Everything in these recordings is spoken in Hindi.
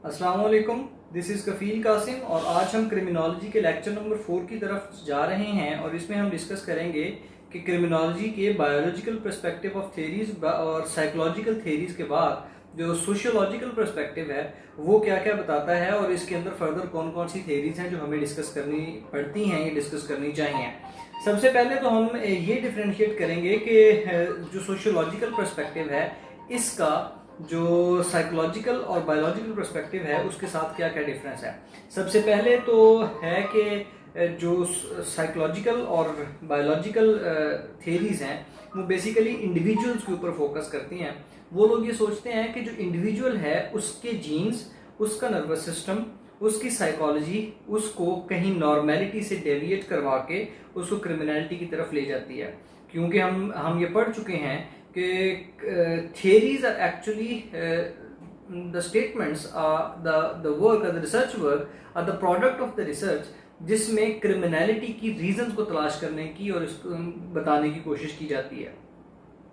अस्सलाम वालेकुम, दिस इज़ कफ़ील कासिम और आज हम क्रिमिनोलॉजी के लेक्चर नंबर 4 की तरफ जा रहे हैं और इसमें हम डिस्कस करेंगे कि क्रिमिनोलॉजी के बायोलॉजिकल पर्सपेक्टिव ऑफ थेरीज और साइकोलॉजिकल थेरीज के बाद जो सोशियोलॉजिकल पर्सपेक्टिव है वो क्या क्या बताता है और इसके अंदर फर्दर कौन कौन सी थेरीज हैं जो हमें डिस्कस करनी पड़ती हैं या डिस्कस करनी चाहिए। सबसे पहले तो हम ये डिफ्रेंशिएट करेंगे कि जो सोशियोलॉजिकल पर्सपेक्टिव है इसका जो साइकोलॉजिकल और बायोलॉजिकल पर्सपेक्टिव है उसके साथ क्या क्या डिफरेंस है। सबसे पहले तो है कि जो साइकोलॉजिकल और बायोलॉजिकल थेरीज हैं वो बेसिकली इंडिविजुअल्स के ऊपर फोकस करती हैं। वो लोग ये सोचते हैं कि जो इंडिविजुअल है उसके जीन्स, उसका नर्वस सिस्टम, उसकी साइकोलॉजी उसको कहीं नॉर्मेलिटी से डेविएट करवा के उसको क्रिमिनलिटी की तरफ ले जाती है। क्योंकि हम ये पढ़ चुके हैं कि theories are actually the statements the work or the research work are the product of the research जिसमें क्रिमिनलिटी की रीजंस को तलाश करने की और इसको बताने की कोशिश की जाती है।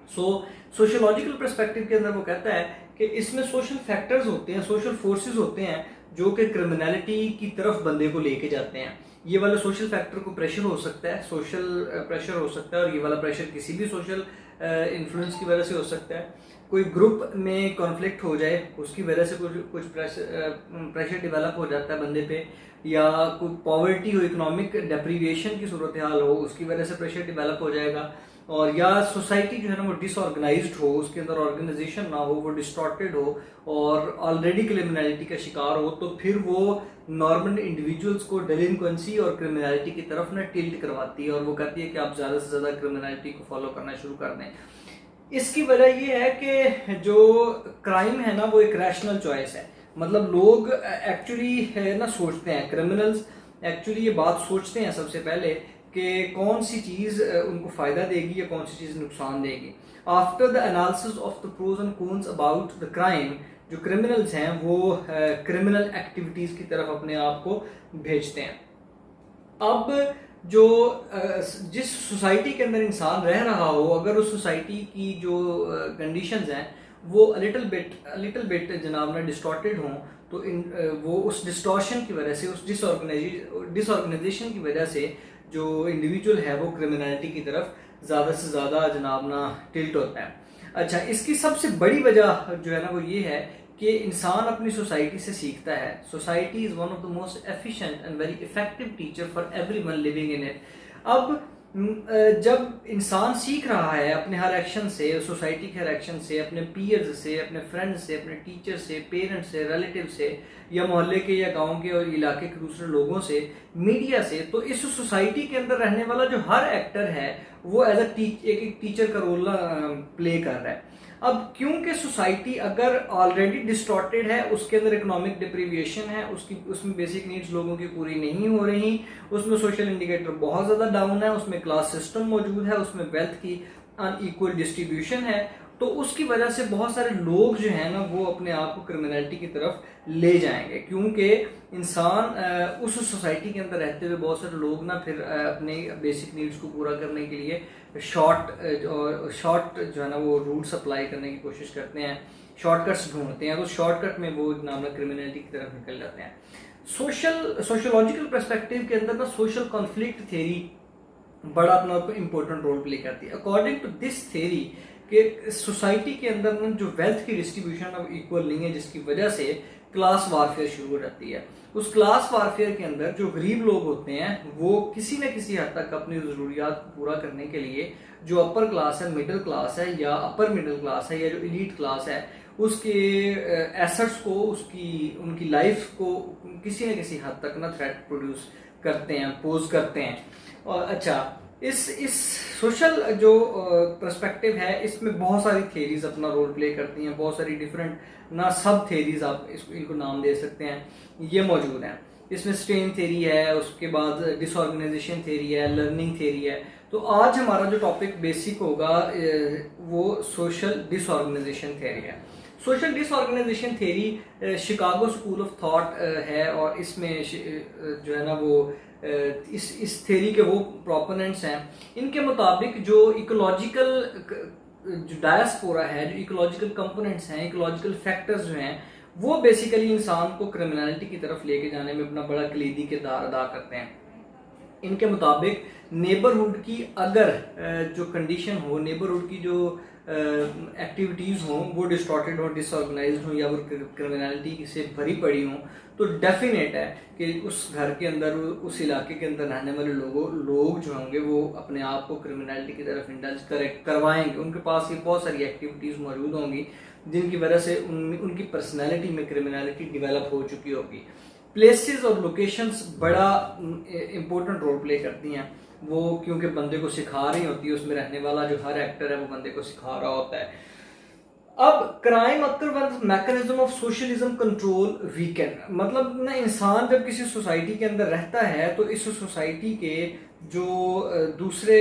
सोशियोलॉजिकल पर्सपेक्टिव के अंदर वो कहता है कि इसमें सोशल फैक्टर्स होते हैं, सोशल फोर्सेस होते हैं जो कि क्रिमिनलिटी की तरफ बंदे को लेके जाते हैं। ये वाला सोशल फैक्टर को प्रेशर हो सकता है, सोशल प्रेशर हो सकता है और ये वाला प्रेशर किसी भी सोशल इन्फ्लुएंस की वजह से हो सकता है। कोई ग्रुप में कॉन्फ्लिक्ट हो जाए उसकी वजह से कुछ प्रेशर डेवलप हो जाता है बंदे पे, या कोई पॉवर्टी हो, इकोनॉमिक डेप्रीविएशन की सूरत हाल हो उसकी वजह से प्रेशर डेवलप हो जाएगा। और या सोसाइटी जो है ना वो डिसऑर्गेनाइज्ड हो, उसके अंदर ऑर्गेनाइजेशन ना हो, वो डिस्टॉर्टेड हो और ऑलरेडी क्रिमिनलिटी का शिकार हो, तो फिर वो नॉर्मल इंडिविजुअल्स को डेलिंक्वेंसी और क्रिमिनलिटी की तरफ ना टिल्ट करवाती है और वो कहती है कि आप ज़्यादा से ज़्यादा क्रिमिनलिटी को फॉलो करना शुरू कर दें। इसकी वजह ये है कि जो क्राइम है ना वो एक रैशनल चॉइस है। मतलब लोग एक्चुअली है ना सोचते हैं, क्रिमिनल्स एक्चुअली ये बात सोचते हैं सबसे पहले कि कौन सी चीज़ उनको फ़ायदा देगी या कौन सी चीज़ नुकसान देगी। After the analysis of the pros and cons about the crime, जो क्रिमिनल्स हैं वो क्रिमिनल एक्टिविटीज़ की तरफ अपने आप को भेजते हैं। अब जो जिस सोसाइटी के अंदर इंसान रह रहा हो, अगर उस सोसाइटी की जो कंडीशंस हैं वो लिटिल बिट जनाब ना डिस्टॉर्टेड हों, तो वो उस डिस्टॉर्शन की वजह से, उस डिसऑर्गेनाइजेशन की वजह से जो इंडिविजुअल है वो क्रिमिनलिटी की तरफ ज़्यादा से ज़्यादा जनाब ना टिल्ट होता है। अच्छा, इसकी सबसे बड़ी वजह जो है ना वो ये है कि इंसान अपनी सोसाइटी से सीखता है। Society is one of the most efficient and very effective teacher for everyone living in it. अब जब इंसान सीख रहा है अपने हर एक्शन से, सोसाइटी के हर एक्शन से, अपने पीयर्स से, अपने फ्रेंड्स से, अपने टीचर से, पेरेंट्स से, रिलेटिव से, या मोहल्ले के या गांव के और इलाके के दूसरे लोगों से, मीडिया से, तो इस सोसाइटी के अंदर रहने वाला जो हर एक्टर है वो एज एक टीचर का रोल प्ले कर रहा है। अब क्योंकि सोसाइटी अगर ऑलरेडी डिस्टॉर्टेड है, उसके अंदर इकोनॉमिक डिप्रीविएशन है, उसमें बेसिक नीड्स लोगों की पूरी नहीं हो रही, उसमें सोशल इंडिकेटर बहुत ज़्यादा डाउन है, उसमें क्लास सिस्टम मौजूद है, उसमें वेल्थ की अनइक्वल डिस्ट्रीब्यूशन है, तो उसकी वजह से बहुत सारे लोग जो हैं ना वो अपने आप को क्रिमिनलिटी की तरफ ले जाएंगे। क्योंकि इंसान उस सोसाइटी के अंदर रहते हुए बहुत सारे लोग ना फिर अपने बेसिक नीड्स को पूरा करने के लिए शॉर्ट जो है ना वो रूट्स अप्लाई करने की कोशिश करते हैं, शॉर्टकट्स ढूंढते हैं, तो शॉर्टकट में वो नाम क्रिमिनलिटी की तरफ निकल जाते हैं। सोशियोलॉजिकल पर्सपेक्टिव के अंदर ना सोशल कॉन्फ्लिक्ट थ्योरी बड़ा अपना इम्पोर्टेंट रोल प्ले करती है। अकॉर्डिंग टू दिस थ्योरी कि सोसाइटी के अंदर में जो वेल्थ की डिस्ट्रीब्यूशन अब इक्वल नहीं है, जिसकी वजह से क्लास वारफेयर शुरू हो जाती है। उस क्लास वारफेयर के अंदर जो गरीब लोग होते हैं वो किसी न किसी हद तक अपनी ज़रूरियात को पूरा करने के लिए जो अपर क्लास है, मिडिल क्लास है या अपर मिडिल क्लास है या जो एलीट क्लास है उसके एसेट्स को, उनकी लाइफ को किसी न किसी हद तक ना थ्रेट प्रोड्यूस करते हैं, पोज करते हैं। और अच्छा, इस सोशल जो पर्सपेक्टिव है इसमें बहुत सारी थेरीज अपना रोल प्ले करती हैं, बहुत सारी डिफरेंट ना सब थेरीज आप इनको नाम दे सकते हैं, ये मौजूद हैं। इसमें स्ट्रेन थेरी है, उसके बाद डिसऑर्गेनाइजेशन थेरी है, लर्निंग थेरी है। तो आज हमारा जो टॉपिक बेसिक होगा वो सोशल डिसऑर्गेनाइजेशन थेरी है। Social disorganisation theory Chicago school of thought है और इसमें जो है ना वो इस थेरी के वो प्रोपोनेंट्स हैं। इनके मुताबिक जो इकोलॉजिकल जो डायस्पोरा है, जो इकोलॉजिकल कंपोनेंट्स हैं, इकोलॉजिकल फैक्टर्स जो हैं वो बेसिकली इंसान को क्रिमिनलिटी की तरफ लेके जाने में अपना बड़ा कलीदी किरदार अदा करते हैं। इनके मुताबिक नेबरहुड की अगर जो कंडीशन हो, नेबरहुड की जो एक्टिविटीज़ हों वो डिस्टॉर्टेड हो, डिसऑर्गेनाइज्ड हो या वो क्रिमिनलिटी से भरी पड़ी हों, तो डेफिनेट है कि उस घर के अंदर, उस इलाके के अंदर रहने वाले लोग जो होंगे वो अपने आप को क्रिमिनलिटी की तरफ इंडल्ज करवाएंगे। उनके पास ये बहुत सारी एक्टिविटीज़ मौजूद होंगी जिनकी वजह से उनकी पर्सनैलिटी में क्रिमिनलिटी डेवलप हो चुकी होगी। प्लेसेस और लोकेशंस बड़ा इम्पोर्टेंट रोल प्ले करती हैं वो, क्योंकि बंदे को सिखा रही होती है, उसमें रहने वाला जो हर एक्टर है वो बंदे को सिखा रहा होता है। अब crime occur one mechanism of socialism control weekend, मतलब ना इंसान जब किसी सोसाइटी के अंदर रहता है तो इस सोसाइटी के जो दूसरे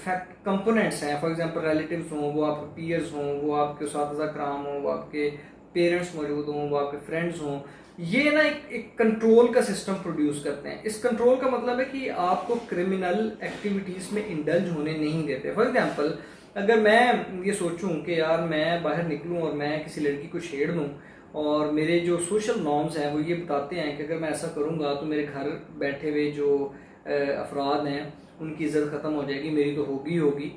फैक्ट कंपोनेंट्स हैं, फॉर एग्जांपल रिलेटिव्स हों, वो आपके पीयर्स हों, वो आपके उस्ताद कराम हों, वो आपके पेरेंट्स मौजूद हों, वो आपके फ्रेंड्स हों, ये ना एक कंट्रोल का सिस्टम प्रोड्यूस करते हैं। इस कंट्रोल का मतलब है कि आपको क्रिमिनल एक्टिविटीज़ में इंडल्ज होने नहीं देते। फॉर एग्जांपल अगर मैं ये सोचूं कि यार मैं बाहर निकलूं और मैं किसी लड़की को छेड़ दूं, और मेरे जो सोशल नॉर्म्स हैं वो ये बताते हैं कि अगर मैं ऐसा करूंगा तो मेरे घर बैठे हुए जो अफराद हैं उनकी इज्जत ख़त्म हो जाएगी, मेरी तो होगी होगी,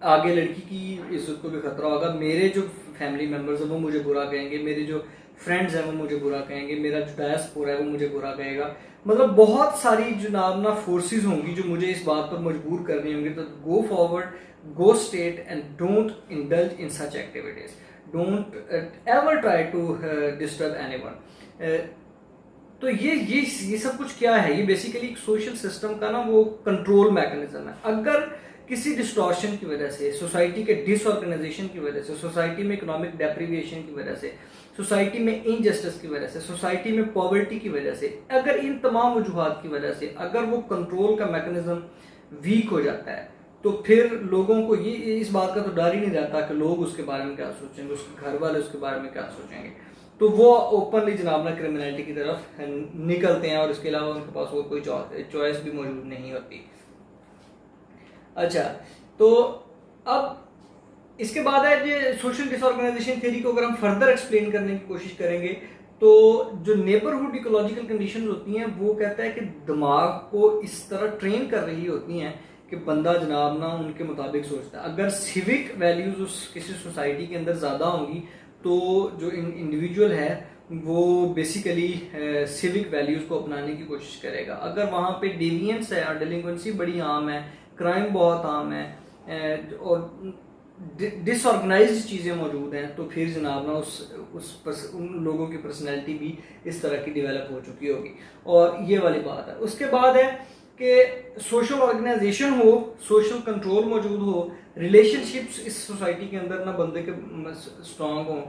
आगे लड़की की इज्जत को भी खतरा होगा, मेरे जो फैमिली मेम्बर्स हैं वो मुझे बुरा कहेंगे, मेरे जो फ्रेंड्स हैं वो मुझे बुरा कहेंगे, मेरा जो डायस्पोरा है वो मुझे बुरा कहेगा। मतलब बहुत सारी जनाब ना फोर्सेस होंगी जो मुझे इस बात पर मजबूर कर रही होंगी। तो go forward, go straight and don't indulge in such activities, don't ever try to disturb anyone. तो ये सब कुछ क्या है, ये बेसिकली एक सोशल सिस्टम का ना वो कंट्रोल मैकेनिज्म है। अगर किसी डिस्टॉर्शन की वजह से, सोसाइटी के डिसऑर्गेनाइजेशन की वजह से, सोसाइटी में इकोनॉमिक डेप्रिविएशन की वजह से, सोसाइटी में इनजस्टिस की वजह से, सोसाइटी में पॉवर्टी की वजह से, अगर इन तमाम वजूहात की वजह से अगर वो कंट्रोल का मैकेनिज्म वीक हो जाता है तो फिर लोगों को ये इस बात का तो डर ही नहीं रहता कि लोग उसके बारे में क्या सोचेंगे, उसके घर वाले उसके बारे में क्या सोचेंगे, तो वो ओपनली जनाब ना क्रिमिनलिटी की तरफ निकलते हैं और इसके अलावा उनके पास और कोई चॉइस भी मौजूद नहीं होती। अच्छा, तो अब इसके बाद है जो सोशल डिसऑर्गेनाइजेशन थ्योरी को अगर हम फर्दर एक्सप्लेन करने की कोशिश करेंगे तो जो नेबरहुड इकोलॉजिकल कंडीशन होती हैं वो कहता है कि दिमाग को इस तरह ट्रेन कर रही होती हैं कि बंदा जनाब ना उनके मुताबिक सोचता है। अगर सिविक वैल्यूज उस किसी सोसाइटी के अंदर ज़्यादा होंगी तो जो इंडिविजुअल है वो बेसिकली सिविक वैल्यूज को अपनाने की कोशिश करेगा। अगर वहाँ पे डेविएंस है और डिलिंक्वेंसी बड़ी आम है, क्राइम बहुत आम है और डिसऑर्गेनाइज्ड चीज़ें मौजूद हैं, तो फिर जनाब ना उन लोगों की पर्सनैलिटी भी इस तरह की डेवलप हो चुकी होगी। और ये वाली बात है। उसके बाद है कि सोशल ऑर्गेनाइजेशन हो, सोशल कंट्रोल मौजूद हो, रिलेशनशिप्स इस सोसाइटी के अंदर ना बंदे के स्ट्रांग हों,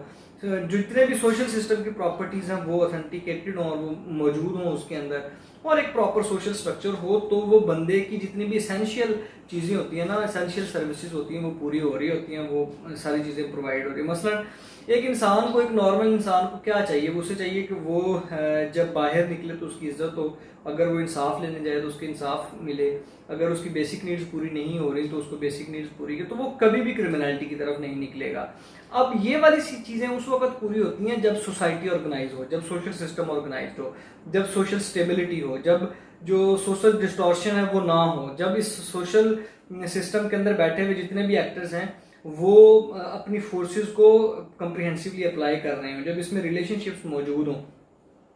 जितने भी सोशल सिस्टम की प्रॉपर्टीज़ हैं वो ऑथेंटिकेटेड हों और वो मौजूद हों उसके अंदर, और एक प्रॉपर सोशल स्ट्रक्चर हो, तो वो बंदे की जितनी भी एसेंशियल चीज़ें होती हैं ना, एसेंशियल सर्विसेज होती हैं वो पूरी हो रही होती हैं, वो सारी चीज़ें प्रोवाइड हो रही हैं। मसलन एक इंसान को, एक नॉर्मल इंसान को क्या चाहिए, वो उसे चाहिए कि वो जब बाहर निकले तो उसकी इज्जत हो, अगर वो इंसाफ लेने जाए तो उसको इंसाफ मिले, अगर उसकी बेसिक नीड्स पूरी नहीं हो रही तो उसको बेसिक नीड्स पूरी हो, तो वो कभी भी क्रिमिनलिटी की तरफ नहीं निकलेगा। अब ये वाली चीज़ें उस वक्त पूरी होती हैं जब सोसाइटी ऑर्गेनाइज हो, जब सोशल सिस्टम ऑर्गेनाइज हो, जब सोशल स्टेबिलिटी हो, जब जो सोशल डिस्टॉर्शन है वो ना हो, जब इस सोशल सिस्टम के अंदर बैठे हुए जितने भी एक्टर्स हैं वो अपनी फोर्सेस को कम्प्रिहेंसिवली अप्लाई कर रहे हों, जब इसमें रिलेशनशिप्स मौजूद हों।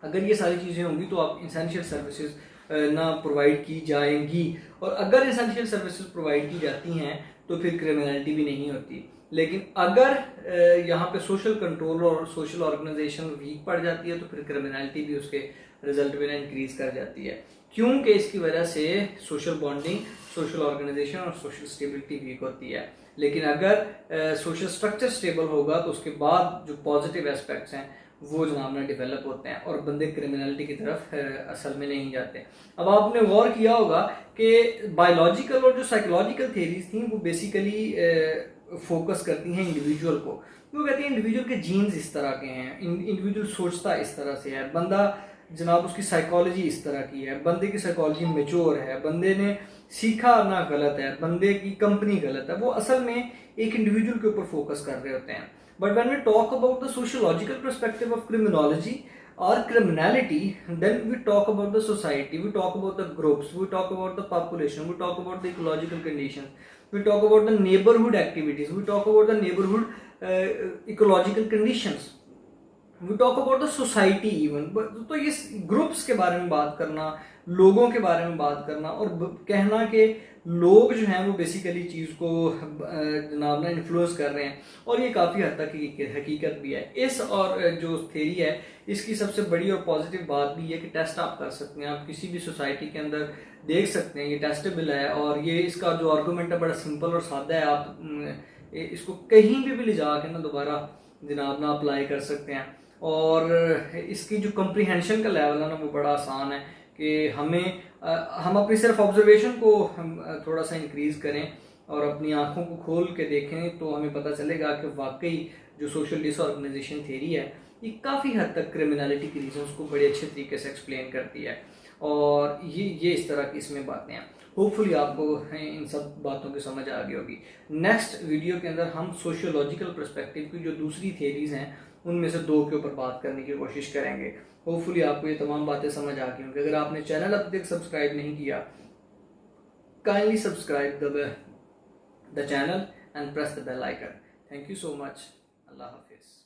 अगर ये सारी चीज़ें होंगी तो आप एसेंशियल सर्विसेज ना प्रोवाइड की जाएंगी, और अगर एसेंशियल सर्विसेज प्रोवाइड की जाती हैं तो फिर क्रिमिनलिटी भी नहीं होती। लेकिन अगर यहाँ पे सोशल कंट्रोल और सोशल ऑर्गेनाइजेशन वीक पड़ जाती है तो फिर क्रिमिनलिटी भी उसके रिजल्ट में इंक्रीज कर जाती है, क्योंकि इसकी वजह से सोशल बॉन्डिंग, सोशल ऑर्गेनाइजेशन और सोशल स्टेबिलिटी वीक होती है। लेकिन अगर सोशल स्ट्रक्चर स्टेबल होगा तो उसके बाद जो पॉजिटिव एस्पेक्ट्स हैं वो जनाब ना डेवलप होते हैं और बंदे क्रिमिनलिटी की तरफ असल में नहीं जाते। अब आपने गौर किया होगा कि बायोलॉजिकल और जो साइकोलॉजिकल थेरीज थी वो बेसिकली फोकस करती हैं इंडिविजुअल को। वो कहती हैं इंडिविजुअल के जीन्स इस तरह के हैं, इंडिविजुअल सोचता इस तरह से है, बंदा जनाब उसकी साइकोलॉजी इस तरह की है, बंदे की साइकोलॉजी मेच्योर है, बंदे ने सीखा ना गलत है, बंदे की कंपनी गलत है। वो असल में एक इंडिविजुअल के ऊपर फोकस कर रहे होते हैं। But when we talk about the sociological perspective of criminology or criminality, then we talk about the society, we talk about the groups, we talk about the population, we talk about the ecological conditions, we talk about the neighborhood activities, we talk about the neighborhood ecological conditions, we talk about the society even. तो ये ग्रुप्स के बारे में बात करना, लोगों के बारे में बात करना और कहना कि लोग जो हैं वो बेसिकली चीज़ को जनाब ना इन्फ्लुएंस कर रहे हैं, और ये काफ़ी हद तक हकीकत भी है। इस और जो थ्योरी है इसकी सबसे बड़ी और पॉजिटिव बात भी है कि टेस्ट आप कर सकते हैं, आप किसी भी सोसाइटी के अंदर देख सकते हैं, ये टेस्टेबल है। और ये इसका जो आर्गूमेंट है बड़ा सिंपल और सादा है, आप इसको कहीं भी ले जा के ना दोबारा जनाब ना अप्लाई कर सकते हैं। और इसकी जो कम्प्रीहेंशन का लेवल है ना वो बड़ा आसान है कि हम अपनी सिर्फ ऑब्जर्वेशन को हम थोड़ा सा इंक्रीज करें और अपनी आंखों को खोल के देखें तो हमें पता चलेगा कि वाकई जो सोशल डिसऑर्गेनाइजेशन थ्योरी है ये काफ़ी हद तक क्रिमिनलिटी के रीजंस को बड़े अच्छे तरीके से एक्सप्लेन करती है। और ये इस तरह की इसमें बातें हैं। होपफुली आपको इन सब बातों की समझ आ गई होगी। नेक्स्ट वीडियो के अंदर हम सोशियोलॉजिकल पर्सपेक्टिव की जो दूसरी थ्योरीज हैं उनमें से 2 के ऊपर बात करने की कोशिश करेंगे। होपफुली आपको ये तमाम बातें समझ आ गई होंगी। अगर आपने चैनल अब तक सब्सक्राइब नहीं किया, kindly subscribe the channel and press the bell icon. Thank you so much. अल्लाह हाफिज़।